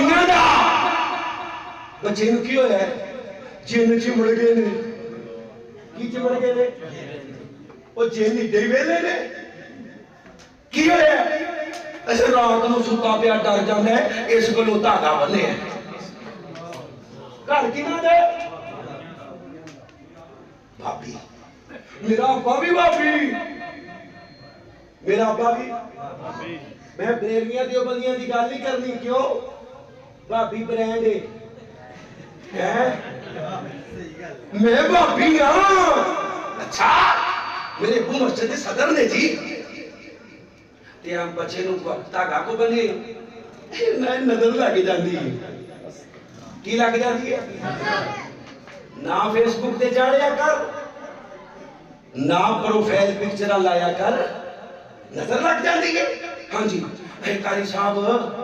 भाभियां दा बच्चे नूं की होया जिन चिमड़ गए ने की चिमड़ गए ने वो जिन इड्डे वेले ने की होया अच्छा रात नूं सुता पिया डर जांदा है इस कोलों धागा बन्ने घर किन्हां दे भाभी मेरा अब्बा भी भाभी मेरा अब्बा भी मैं बरेलियां देवबंदियां की गल नहीं करनी क्यों भाभी ब्रांड है मैं भाभी हाँ अच्छा मेरे अबू मस्जिद के सदर ने जी ते हम बच्चे नूं धागा को बने मैं नजर लग जाती है की लग जाती है ना फेसबुक ते चाढ़िया कर ना प्रोफाइल पिक्चर लाया कर नजर लग जाती है हाँ जी कारी साहब